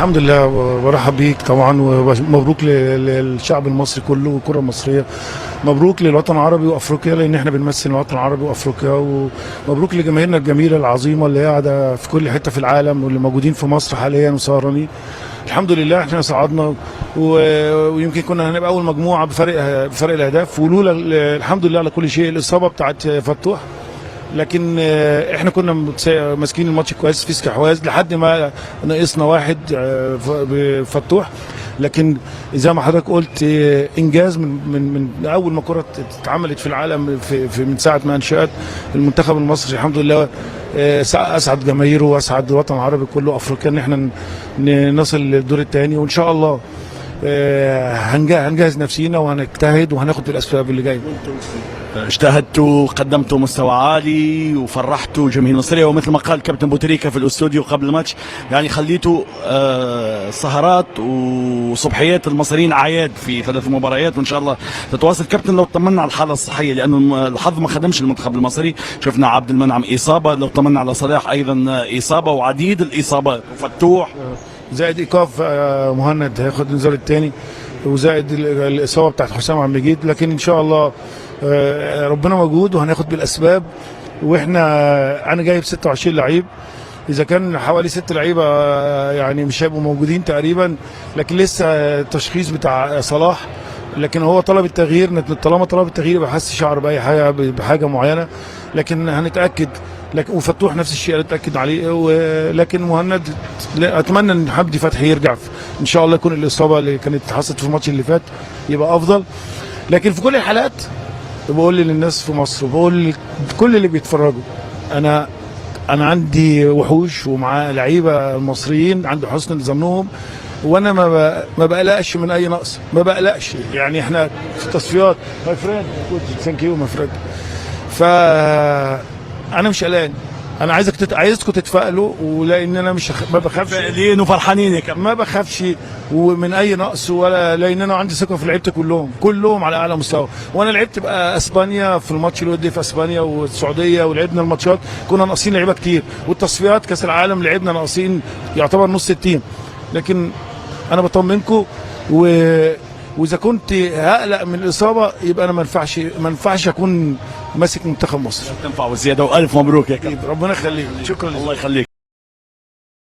الحمد لله، برحب بيك طبعا، ومبروك للشعب المصري كله والكره المصريه. مبروك للوطن العربي وافريقيا، لان احنا بنمثل الوطن العربي وافريقيا. ومبروك لجماهيرنا الجميله العظيمه اللي قاعده في كل حته في العالم، واللي موجودين في مصر حاليا وسهرانين. الحمد لله احنا صعدنا، ويمكن كنا هنبقى اول مجموعه بفرق الاهداف، ولولا الحمد لله على كل شيء الاصابه بتاعت فتوح. لكن احنا كنا ماسكين الماتش كويس في استحواذ لحد ما نقصنا واحد بفتوح. لكن زي ما حضرتك قلت، انجاز من اول ما كره اتعملت في العالم، من ساعه ما انشات المنتخب المصري. الحمد لله اسعد جماهيره واسعد الوطن العربي كله افريقيا ان احنا نصل للدور الثاني، وان شاء الله هنجهز نفسينا وهنجتهد وهناخد بالاسباب اللي جايه. اجتهدتوا، قدمتوا مستوى عالي وفرحتوا الجماهير المصريه، ومثل ما قال كابتن بوتريكا في الاستوديو قبل الماتش، يعني خليتوا سهرات وصبحيات المصريين اعياد في 3 مباريات، وان شاء الله تتواصل. كابتن، لو طمنا على الحاله الصحيه، لانه الحظ ما خدمش المنتخب المصري، شفنا عبد المنعم اصابه، لو طمنا على صلاح ايضا اصابه وعديد الاصابات، وفتوح زائد ايقاف مهند هياخد الانذار الثاني، وزائد الاصابه بتاعت حسام عبد المجيد. لكن ان شاء الله ربنا موجود وهناخد بالاسباب. انا جايب 26 لعيب، اذا كان حوالي 6 لعيبه يعني مش هيبقوا موجودين تقريبا، لكن لسه التشخيص بتاع صلاح. لكن هو طلب التغيير، طالما طلب التغيير يبقى حس شعر باي حاجه بحاجه معينه، لكن هنتاكد. لكن وفتوح نفس الشيء هنتاكد عليه. لكن مهند اتمنى ان حمدي فتحي يرجع ان شاء الله، يكون الاصابه اللي كانت حصلت في الماتش اللي فات يبقى افضل. لكن في كل الحالات بقول للناس في مصر، وبقول لكل اللي بيتفرجوا، انا عندي وحوش ومع لعيبه المصريين عند حسن ظنهم، وانا ما بقلقش من اي نقص، ما بقلقش. يعني احنا في التصفيات ماي فريند، ثانك يو ماي فريند. انا مش قلقان، انا عايزكم تتفائلوا، ولان انا ما بخافش، فاعلين وفرحانين يا كابتن، ما بخافش ومن اي نقص، ولا لان انا عندي ثقه في لعيبتي كلهم على اعلى مستوى. وانا لعبت بقى اسبانيا في الماتش الودي في اسبانيا والسعوديه، ولعبنا الماتشات كنا ناقصين لعيبه كتير، والتصفيات كاس العالم لعبنا ناقصين يعتبر نص التيم. لكن انا بطمنكم، واذا كنت هقلق من الاصابه يبقى انا ما ينفعش اكون ماسك منتخب مصر. تنفع وزياده، والف مبروك يا كابتن، ربنا يخليك، شكرا. الله يخليك.